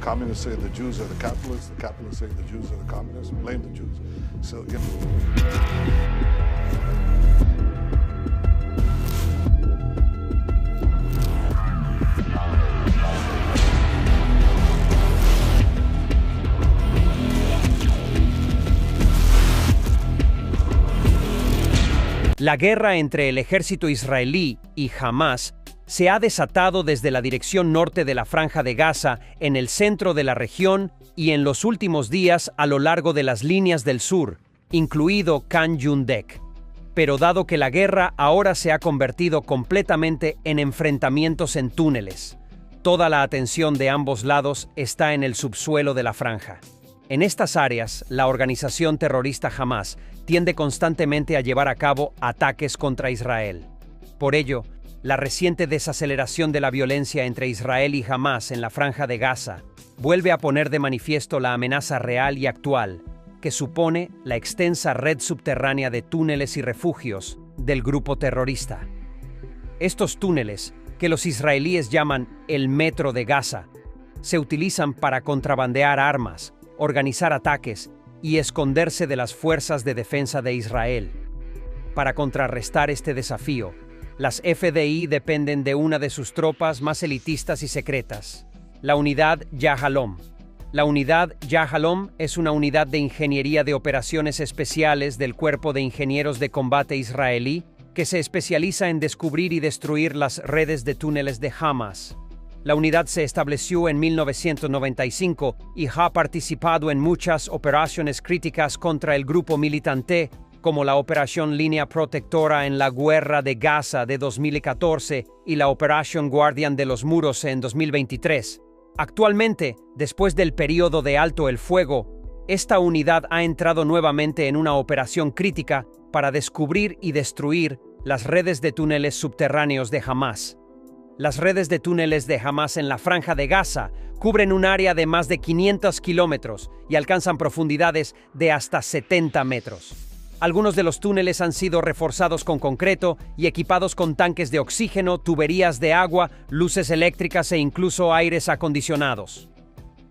communists say the Jews are the capitalists say the Jews are the communists, blame the Jews. So, La guerra entre el ejército israelí y Hamás se ha desatado desde la dirección norte de la Franja de Gaza, en el centro de la región y en los últimos días a lo largo de las líneas del sur, incluido Khan Yundek. Pero dado que la guerra ahora se ha convertido completamente en enfrentamientos en túneles, toda la atención de ambos lados está en el subsuelo de la franja. En estas áreas, la organización terrorista Hamás tiende constantemente a llevar a cabo ataques contra Israel. Por ello, la reciente desaceleración de la violencia entre Israel y Hamás en la Franja de Gaza vuelve a poner de manifiesto la amenaza real y actual que supone la extensa red subterránea de túneles y refugios del grupo terrorista. Estos túneles, que los israelíes llaman el Metro de Gaza, se utilizan para contrabandear armas, organizar ataques y esconderse de las fuerzas de defensa de Israel. Para contrarrestar este desafío, las FDI dependen de una de sus tropas más elitistas y secretas, la Unidad Yahalom. La Unidad Yahalom es una unidad de ingeniería de operaciones especiales del Cuerpo de Ingenieros de Combate israelí que se especializa en descubrir y destruir las redes de túneles de Hamás. La unidad se estableció en 1995 y ha participado en muchas operaciones críticas contra el grupo militante, como la Operación Línea Protectora en la Guerra de Gaza de 2014 y la Operación Guardián de los Muros en 2023. Actualmente, después del período de alto el fuego, esta unidad ha entrado nuevamente en una operación crítica para descubrir y destruir las redes de túneles subterráneos de Hamás. Las redes de túneles de Hamás en la Franja de Gaza cubren un área de más de 500 kilómetros y alcanzan profundidades de hasta 70 metros. Algunos de los túneles han sido reforzados con concreto y equipados con tanques de oxígeno, tuberías de agua, luces eléctricas e incluso aires acondicionados.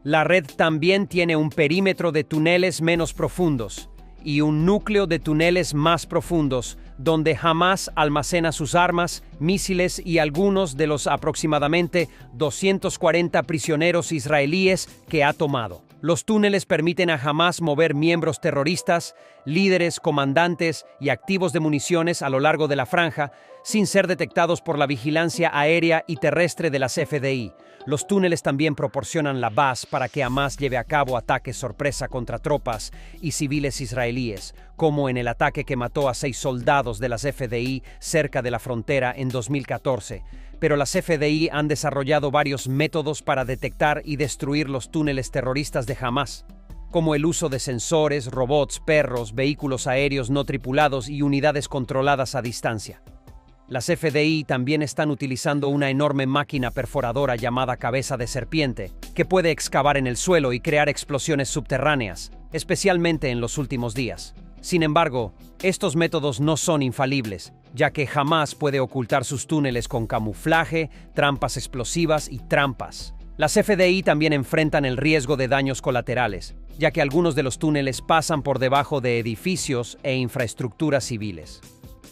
La red también tiene un perímetro de túneles menos profundos y un núcleo de túneles más profundos, donde Hamás almacena sus armas, misiles y algunos de los aproximadamente 240 prisioneros israelíes que ha tomado. Los túneles permiten a Hamás mover miembros terroristas, líderes, comandantes y activos de municiones a lo largo de la franja, sin ser detectados por la vigilancia aérea y terrestre de las FDI. Los túneles también proporcionan la base para que Hamás lleve a cabo ataques sorpresa contra tropas y civiles israelíes, como en el ataque que mató a 6 soldados de las FDI cerca de la frontera en 2014. Pero las FDI han desarrollado varios métodos para detectar y destruir los túneles terroristas de Hamás, como el uso de sensores, robots, perros, vehículos aéreos no tripulados y unidades controladas a distancia. Las FDI también están utilizando una enorme máquina perforadora llamada cabeza de serpiente, que puede excavar en el suelo y crear explosiones subterráneas, especialmente en los últimos días. Sin embargo, estos métodos no son infalibles, ya que Hamás puede ocultar sus túneles con camuflaje, trampas explosivas y trampas. Las FDI también enfrentan el riesgo de daños colaterales, ya que algunos de los túneles pasan por debajo de edificios e infraestructuras civiles.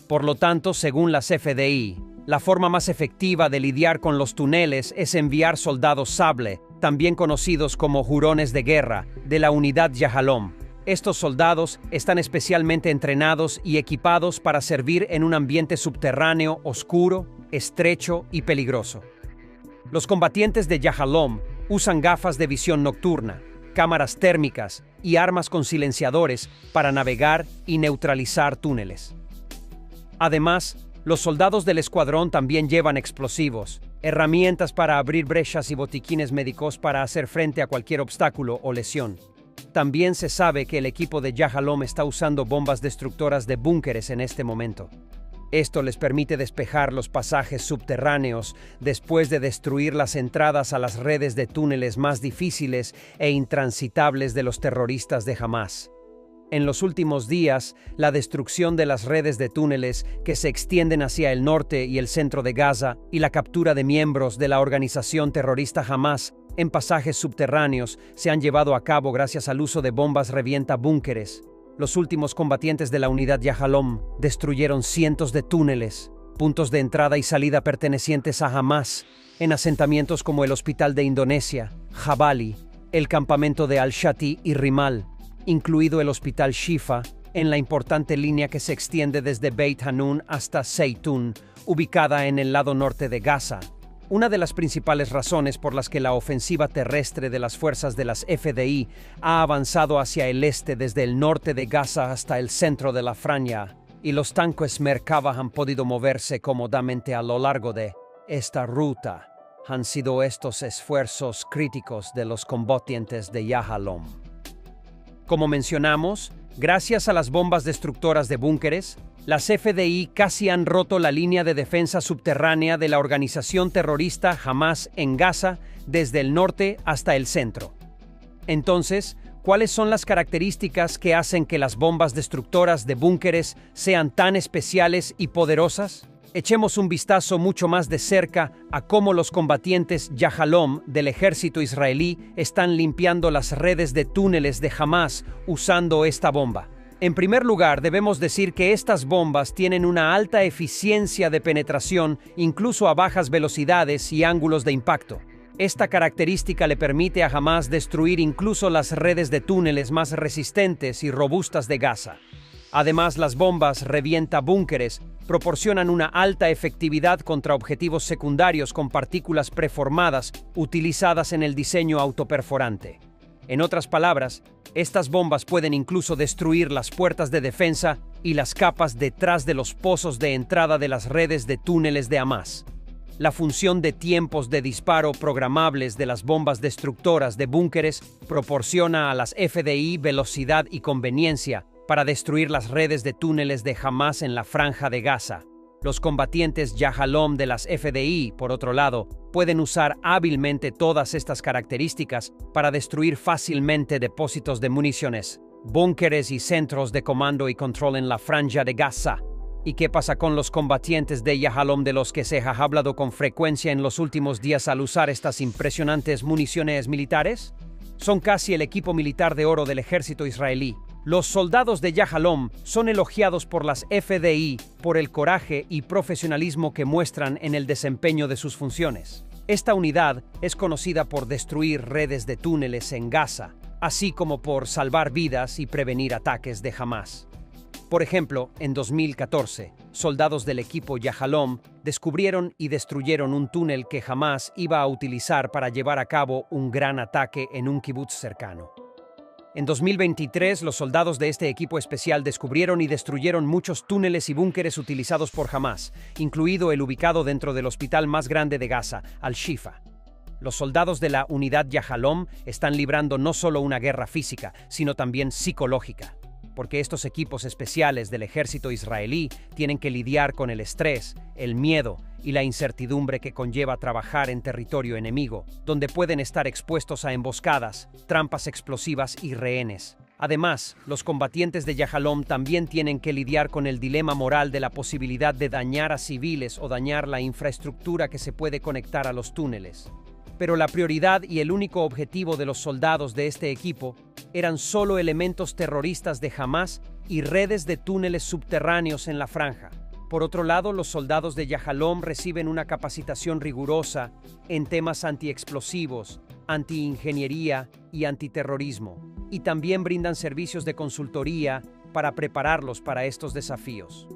Por lo tanto, según las FDI, la forma más efectiva de lidiar con los túneles es enviar soldados sable, también conocidos como hurones de guerra, de la unidad Yahalom. Estos soldados están especialmente entrenados y equipados para servir en un ambiente subterráneo oscuro, estrecho y peligroso. Los combatientes de Yahalom usan gafas de visión nocturna, cámaras térmicas y armas con silenciadores para navegar y neutralizar túneles. Además, los soldados del escuadrón también llevan explosivos, herramientas para abrir brechas y botiquines médicos para hacer frente a cualquier obstáculo o lesión. También se sabe que el equipo de Yahalom está usando bombas destructoras de búnkeres en este momento. Esto les permite despejar los pasajes subterráneos después de destruir las entradas a las redes de túneles más difíciles e intransitables de los terroristas de Hamás. En los últimos días, la destrucción de las redes de túneles que se extienden hacia el norte y el centro de Gaza y la captura de miembros de la organización terrorista Hamás en pasajes subterráneos se han llevado a cabo gracias al uso de bombas revienta búnkeres. Los últimos combatientes de la unidad Yahalom destruyeron cientos de túneles, puntos de entrada y salida pertenecientes a Hamas, en asentamientos como el Hospital de Indonesia, Jabali, el campamento de Al-Shati y Rimal, incluido el Hospital Shifa, en la importante línea que se extiende desde Beit Hanun hasta Zeytun, ubicada en el lado norte de Gaza. Una de las principales razones por las que la ofensiva terrestre de las fuerzas de las FDI ha avanzado hacia el este desde el norte de Gaza hasta el centro de la franja, y los tanques Merkava han podido moverse cómodamente a lo largo de esta ruta, han sido estos esfuerzos críticos de los combatientes de Yahalom. Como mencionamos, gracias a las bombas destructoras de búnkeres, las FDI casi han roto la línea de defensa subterránea de la organización terrorista Hamas en Gaza desde el norte hasta el centro. Entonces, ¿cuáles son las características que hacen que las bombas destructoras de búnkeres sean tan especiales y poderosas? Echemos un vistazo mucho más de cerca a cómo los combatientes Yahalom del ejército israelí están limpiando las redes de túneles de Hamas usando esta bomba. En primer lugar, debemos decir que estas bombas tienen una alta eficiencia de penetración, incluso a bajas velocidades y ángulos de impacto. Esta característica le permite a Hamas destruir incluso las redes de túneles más resistentes y robustas de Gaza. Además, las bombas revienta búnkeres proporcionan una alta efectividad contra objetivos secundarios con partículas preformadas utilizadas en el diseño autoperforante. En otras palabras, estas bombas pueden incluso destruir las puertas de defensa y las capas detrás de los pozos de entrada de las redes de túneles de Hamas. La función de tiempos de disparo programables de las bombas destructoras de búnkeres proporciona a las FDI velocidad y conveniencia para destruir las redes de túneles de Hamas en la franja de Gaza. Los combatientes Yahalom de las FDI, por otro lado, pueden usar hábilmente todas estas características para destruir fácilmente depósitos de municiones, búnkeres y centros de comando y control en la franja de Gaza. ¿Y qué pasa con los combatientes de Yahalom de los que se ha hablado con frecuencia en los últimos días al usar estas impresionantes municiones militares? Son casi el equipo militar de oro del ejército israelí. Los soldados de Yahalom son elogiados por las FDI por el coraje y profesionalismo que muestran en el desempeño de sus funciones. Esta unidad es conocida por destruir redes de túneles en Gaza, así como por salvar vidas y prevenir ataques de Hamas. Por ejemplo, en 2014, soldados del equipo Yahalom descubrieron y destruyeron un túnel que Hamas iba a utilizar para llevar a cabo un gran ataque en un kibutz cercano. En 2023, los soldados de este equipo especial descubrieron y destruyeron muchos túneles y búnkeres utilizados por Hamas, incluido el ubicado dentro del hospital más grande de Gaza, Al-Shifa. Los soldados de la unidad Yahalom están librando no solo una guerra física, sino también psicológica, porque estos equipos especiales del ejército israelí tienen que lidiar con el estrés, el miedo y la incertidumbre que conlleva trabajar en territorio enemigo, donde pueden estar expuestos a emboscadas, trampas explosivas y rehenes. Además, los combatientes de Yahalom también tienen que lidiar con el dilema moral de la posibilidad de dañar a civiles o dañar la infraestructura que se puede conectar a los túneles. Pero la prioridad y el único objetivo de los soldados de este equipo eran solo elementos terroristas de Hamas y redes de túneles subterráneos en la franja. Por otro lado, los soldados de Yahalom reciben una capacitación rigurosa en temas antiexplosivos, antiingeniería y antiterrorismo, y también brindan servicios de consultoría para prepararlos para estos desafíos.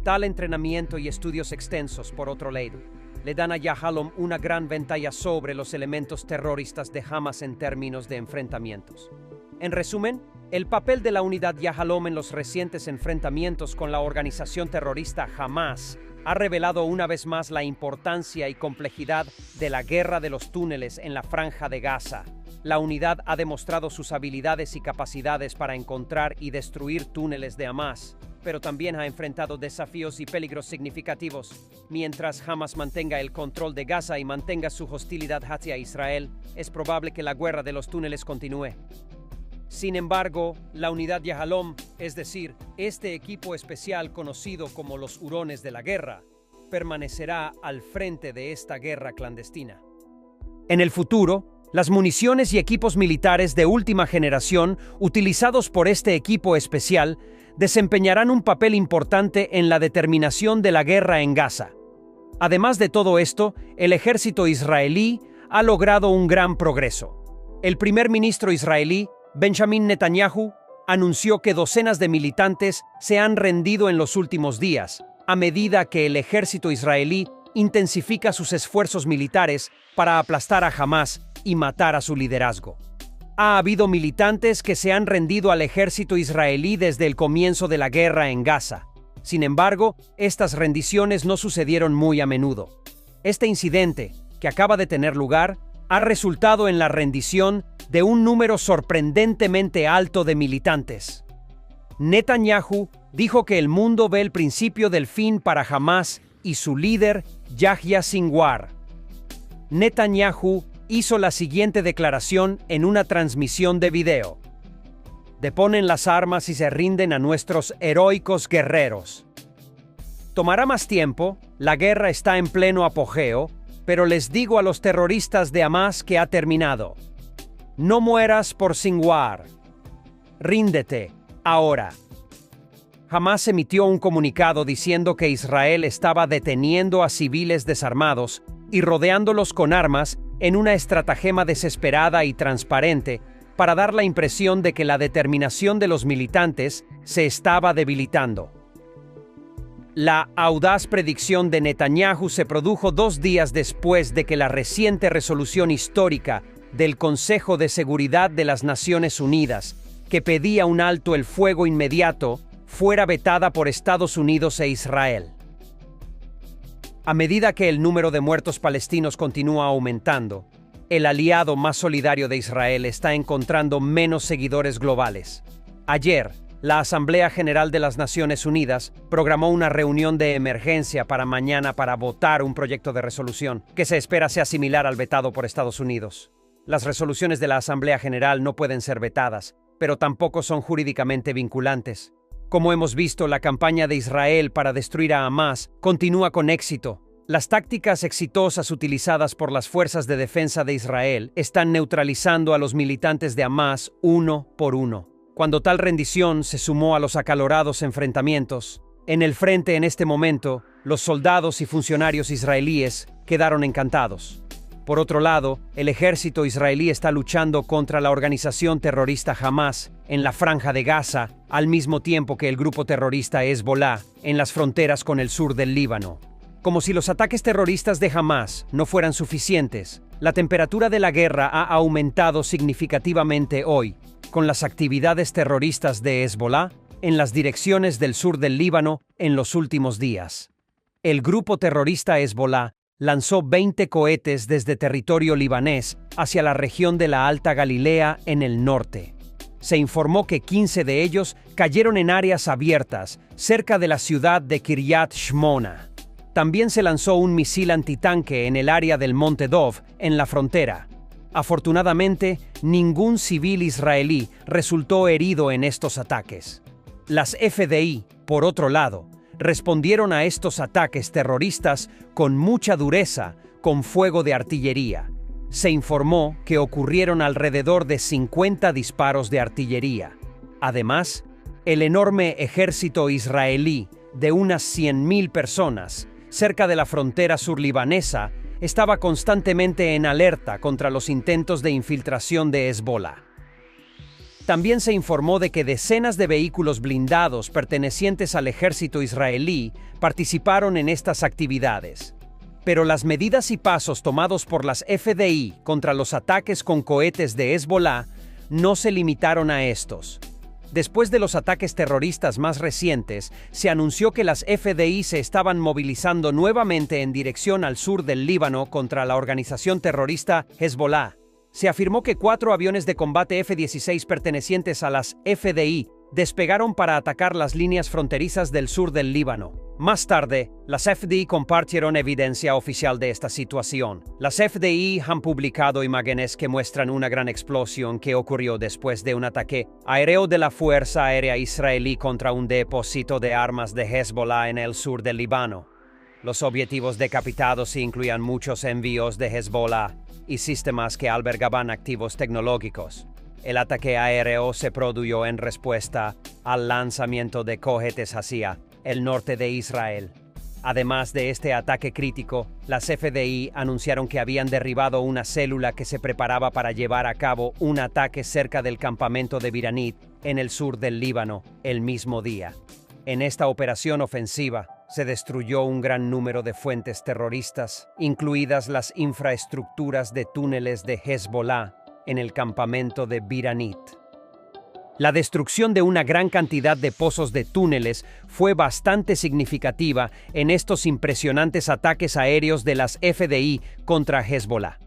Tal entrenamiento y estudios extensos, por otro lado, le dan a Yahalom una gran ventaja sobre los elementos terroristas de Hamas en términos de enfrentamientos. En resumen, el papel de la unidad Yahalom en los recientes enfrentamientos con la organización terrorista Hamas ha revelado una vez más la importancia y complejidad de la guerra de los túneles en la franja de Gaza. La unidad ha demostrado sus habilidades y capacidades para encontrar y destruir túneles de Hamas, pero también ha enfrentado desafíos y peligros significativos. Mientras Hamas mantenga el control de Gaza y mantenga su hostilidad hacia Israel, es probable que la guerra de los túneles continúe. Sin embargo, la unidad Yahalom, es decir, este equipo especial conocido como los hurones de la guerra, permanecerá al frente de esta guerra clandestina. En el futuro, Las municiones y equipos militares de última generación utilizados por este equipo especial desempeñarán un papel importante en la determinación de la guerra en Gaza. Además de todo esto, el ejército israelí ha logrado un gran progreso. El primer ministro israelí, Benjamin Netanyahu, anunció que docenas de militantes se han rendido en los últimos días, a medida que el ejército israelí intensifica sus esfuerzos militares para aplastar a Hamás y matar a su liderazgo. Ha habido militantes que se han rendido al ejército israelí desde el comienzo de la guerra en Gaza. Sin embargo, estas rendiciones no sucedieron muy a menudo. Este incidente, que acaba de tener lugar, ha resultado en la rendición de un número sorprendentemente alto de militantes. Netanyahu dijo que el mundo ve el principio del fin para Hamás y su líder, Yahya Sinwar. Netanyahu hizo la siguiente declaración en una transmisión de video: deponen las armas y se rinden a nuestros heroicos guerreros. Tomará más tiempo, la guerra está en pleno apogeo, pero les digo a los terroristas de Hamás que ha terminado. No mueras por Sinwar. Ríndete, ahora. Hamás emitió un comunicado diciendo que Israel estaba deteniendo a civiles desarmados y rodeándolos con armas en una estratagema desesperada y transparente para dar la impresión de que la determinación de los militantes se estaba debilitando. La audaz predicción de Netanyahu se produjo 2 días después de que la reciente resolución histórica del Consejo de Seguridad de las Naciones Unidas, que pedía un alto el fuego inmediato, fuera vetada por Estados Unidos e Israel. A medida que el número de muertos palestinos continúa aumentando, el aliado más solidario de Israel está encontrando menos seguidores globales. Ayer, la Asamblea General de las Naciones Unidas programó una reunión de emergencia para mañana para votar un proyecto de resolución que se espera sea similar al vetado por Estados Unidos. Las resoluciones de la Asamblea General no pueden ser vetadas, pero tampoco son jurídicamente vinculantes. Como hemos visto, la campaña de Israel para destruir a Hamás continúa con éxito. Las tácticas exitosas utilizadas por las fuerzas de defensa de Israel están neutralizando a los militantes de Hamás uno por uno. Cuando tal rendición se sumó a los acalorados enfrentamientos, en el frente en este momento, los soldados y funcionarios israelíes quedaron encantados. Por otro lado, el ejército israelí está luchando contra la organización terrorista Hamás en la Franja de Gaza, al mismo tiempo que el grupo terrorista Hezbolá en las fronteras con el sur del Líbano. Como si los ataques terroristas de Hamás no fueran suficientes, la temperatura de la guerra ha aumentado significativamente hoy, con las actividades terroristas de Hezbolá en las direcciones del sur del Líbano en los últimos días. El grupo terrorista Hezbolá lanzó 20 cohetes desde territorio libanés hacia la región de la Alta Galilea en el norte. Se informó que 15 de ellos cayeron en áreas abiertas cerca de la ciudad de Kiryat Shmona. También se lanzó un misil antitanque en el área del Monte Dov, en la frontera. Afortunadamente, ningún civil israelí resultó herido en estos ataques. Las FDI, por otro lado, respondieron a estos ataques terroristas con mucha dureza, con fuego de artillería. Se informó que ocurrieron alrededor de 50 disparos de artillería. Además, el enorme ejército israelí de unas 100.000 personas cerca de la frontera surlibanesa estaba constantemente en alerta contra los intentos de infiltración de Hezbolá. También se informó de que decenas de vehículos blindados pertenecientes al ejército israelí participaron en estas actividades. Pero las medidas y pasos tomados por las FDI contra los ataques con cohetes de Hezbolá no se limitaron a estos. Después de los ataques terroristas más recientes, se anunció que las FDI se estaban movilizando nuevamente en dirección al sur del Líbano contra la organización terrorista Hezbolá. Se afirmó que 4 aviones de combate F-16 pertenecientes a las FDI despegaron para atacar las líneas fronterizas del sur del Líbano. Más tarde, las FDI compartieron evidencia oficial de esta situación. Las FDI han publicado imágenes que muestran una gran explosión que ocurrió después de un ataque aéreo de la Fuerza Aérea Israelí contra un depósito de armas de Hezbollah en el sur del Líbano. Los objetivos decapitados incluían muchos envíos de Hezbollah y sistemas que albergaban activos tecnológicos. El ataque aéreo se produjo en respuesta al lanzamiento de cohetes hacia el norte de Israel. Además de este ataque crítico, las FDI anunciaron que habían derribado una célula que se preparaba para llevar a cabo un ataque cerca del campamento de Biranit, en el sur del Líbano, el mismo día. En esta operación ofensiva, se destruyó un gran número de fuentes terroristas, incluidas las infraestructuras de túneles de Hezbollah en el campamento de Biranit. La destrucción de una gran cantidad de pozos de túneles fue bastante significativa en estos impresionantes ataques aéreos de las FDI contra Hezbollah,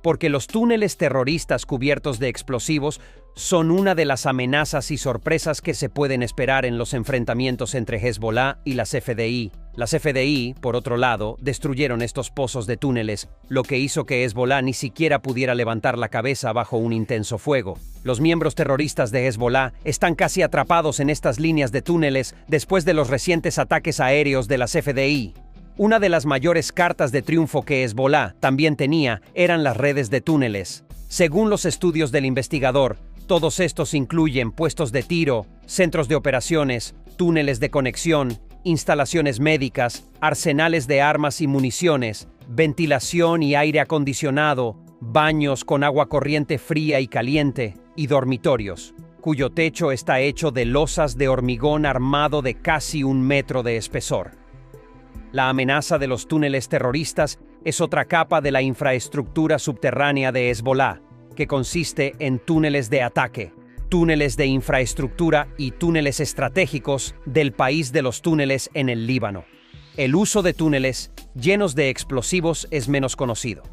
porque los túneles terroristas cubiertos de explosivos son una de las amenazas y sorpresas que se pueden esperar en los enfrentamientos entre Hezbollah y las FDI. Las FDI, por otro lado, destruyeron estos pozos de túneles, lo que hizo que Hezbollah ni siquiera pudiera levantar la cabeza bajo un intenso fuego. Los miembros terroristas de Hezbollah están casi atrapados en estas líneas de túneles después de los recientes ataques aéreos de las FDI. Una de las mayores cartas de triunfo que Hezbollah también tenía eran las redes de túneles. Según los estudios del investigador, todos estos incluyen puestos de tiro, centros de operaciones, túneles de conexión, instalaciones médicas, arsenales de armas y municiones, ventilación y aire acondicionado, baños con agua corriente fría y caliente, y dormitorios, cuyo techo está hecho de losas de hormigón armado de casi 1 metro de espesor. La amenaza de los túneles terroristas es otra capa de la infraestructura subterránea de Hezbollah, que consiste en túneles de ataque, túneles de infraestructura y túneles estratégicos del país de los túneles en el Líbano. El uso de túneles llenos de explosivos es menos conocido.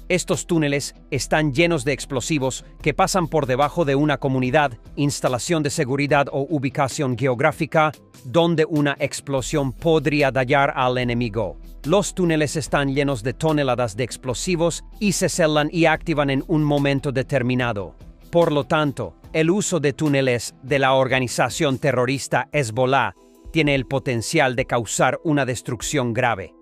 Estos túneles están llenos de explosivos que pasan por debajo de una comunidad, instalación de seguridad o ubicación geográfica donde una explosión podría dañar al enemigo. Los túneles están llenos de toneladas de explosivos y se celan y activan en un momento determinado. Por lo tanto, el uso de túneles de la organización terrorista Hezbollah tiene el potencial de causar una destrucción grave.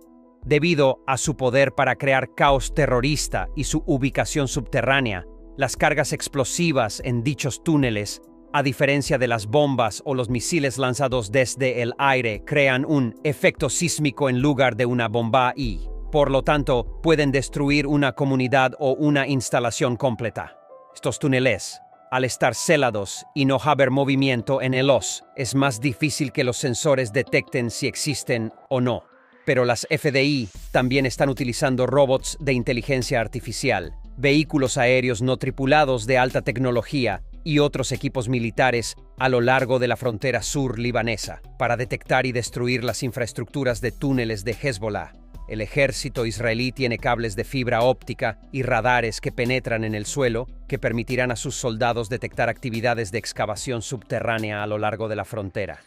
Debido a su poder para crear caos terrorista y su ubicación subterránea, las cargas explosivas en dichos túneles, a diferencia de las bombas o los misiles lanzados desde el aire, crean un efecto sísmico en lugar de una bomba y, por lo tanto, pueden destruir una comunidad o una instalación completa. Estos túneles, al estar celados y no haber movimiento en ellos, es más difícil que los sensores detecten si existen o no. Pero las FDI también están utilizando robots de inteligencia artificial, vehículos aéreos no tripulados de alta tecnología y otros equipos militares a lo largo de la frontera sur libanesa para detectar y destruir las infraestructuras de túneles de Hezbollah. El ejército israelí tiene cables de fibra óptica y radares que penetran en el suelo que permitirán a sus soldados detectar actividades de excavación subterránea a lo largo de la frontera.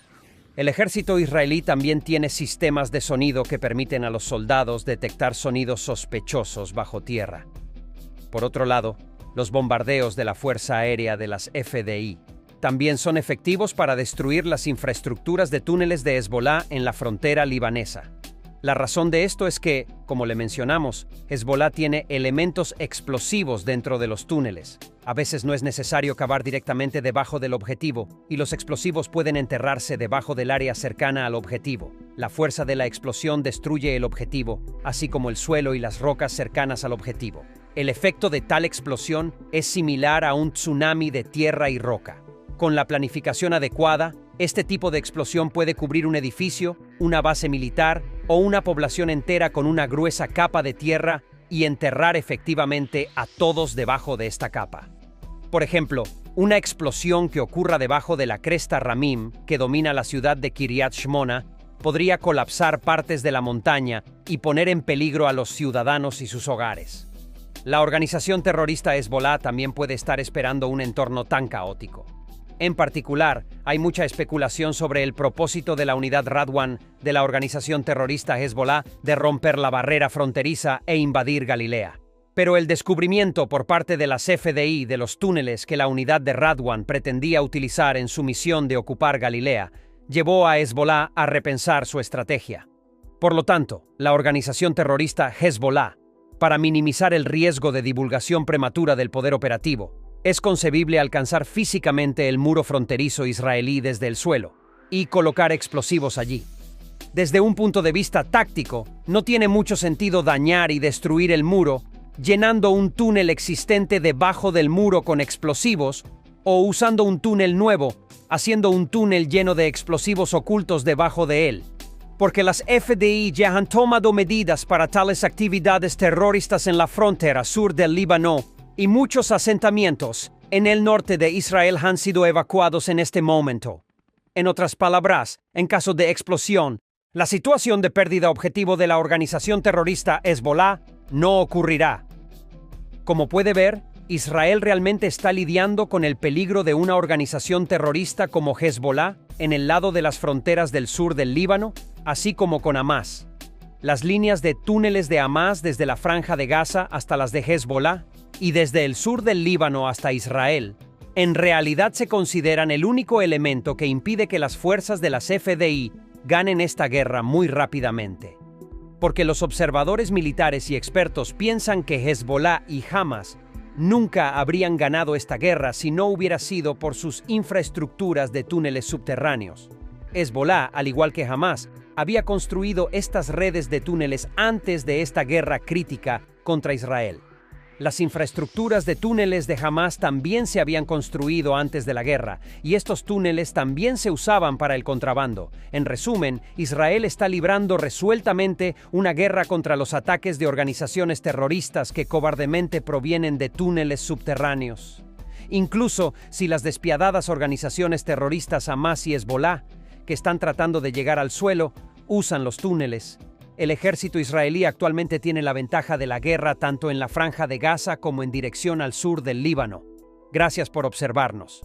El ejército israelí también tiene sistemas de sonido que permiten a los soldados detectar sonidos sospechosos bajo tierra. Por otro lado, los bombardeos de la Fuerza Aérea de las FDI también son efectivos para destruir las infraestructuras de túneles de Hezbollah en la frontera libanesa. La razón de esto es que, como le mencionamos, Hezbollah tiene elementos explosivos dentro de los túneles. A veces no es necesario cavar directamente debajo del objetivo, y los explosivos pueden enterrarse debajo del área cercana al objetivo. La fuerza de la explosión destruye el objetivo, así como el suelo y las rocas cercanas al objetivo. El efecto de tal explosión es similar a un tsunami de tierra y roca. Con la planificación adecuada, este tipo de explosión puede cubrir un edificio, una base militar o una población entera con una gruesa capa de tierra y enterrar efectivamente a todos debajo de esta capa. Por ejemplo, una explosión que ocurra debajo de la cresta Ramim, que domina la ciudad de Kiryat Shmona, podría colapsar partes de la montaña y poner en peligro a los ciudadanos y sus hogares. La organización terrorista Hezbollah también puede estar esperando un entorno tan caótico. En particular, hay mucha especulación sobre el propósito de la unidad Radwan de la organización terrorista Hezbollah de romper la barrera fronteriza e invadir Galilea. Pero el descubrimiento por parte de las FDI de los túneles que la unidad de Radwan pretendía utilizar en su misión de ocupar Galilea llevó a Hezbollah a repensar su estrategia. Por lo tanto, la organización terrorista Hezbollah, para minimizar el riesgo de divulgación prematura del poder operativo, es concebible alcanzar físicamente el muro fronterizo israelí desde el suelo y colocar explosivos allí. Desde un punto de vista táctico, no tiene mucho sentido dañar y destruir el muro llenando un túnel existente debajo del muro con explosivos o usando un túnel nuevo, haciendo un túnel lleno de explosivos ocultos debajo de él. Porque las FDI ya han tomado medidas para tales actividades terroristas en la frontera sur del Líbano y muchos asentamientos en el norte de Israel han sido evacuados en este momento. En otras palabras, en caso de explosión, la situación de pérdida objetivo de la organización terrorista Hezbollah no ocurrirá. Como puede ver, Israel realmente está lidiando con el peligro de una organización terrorista como Hezbollah en el lado de las fronteras del sur del Líbano, así como con Hamás. Las líneas de túneles de Hamás desde la Franja de Gaza hasta las de Hezbollah y desde el sur del Líbano hasta Israel, en realidad se consideran el único elemento que impide que las fuerzas de las FDI ganen esta guerra muy rápidamente. Porque los observadores militares y expertos piensan que Hezbollah y Hamás nunca habrían ganado esta guerra si no hubiera sido por sus infraestructuras de túneles subterráneos. Hezbollah, al igual que Hamás, había construido estas redes de túneles antes de esta guerra crítica contra Israel. Las infraestructuras de túneles de Hamás también se habían construido antes de la guerra, y estos túneles también se usaban para el contrabando. En resumen, Israel está librando resueltamente una guerra contra los ataques de organizaciones terroristas que cobardemente provienen de túneles subterráneos. Incluso si las despiadadas organizaciones terroristas Hamás y Hezbollah, que están tratando de llegar al suelo, usan los túneles, el ejército israelí actualmente tiene la ventaja de la guerra tanto en la Franja de Gaza como en dirección al sur del Líbano. Gracias por observarnos.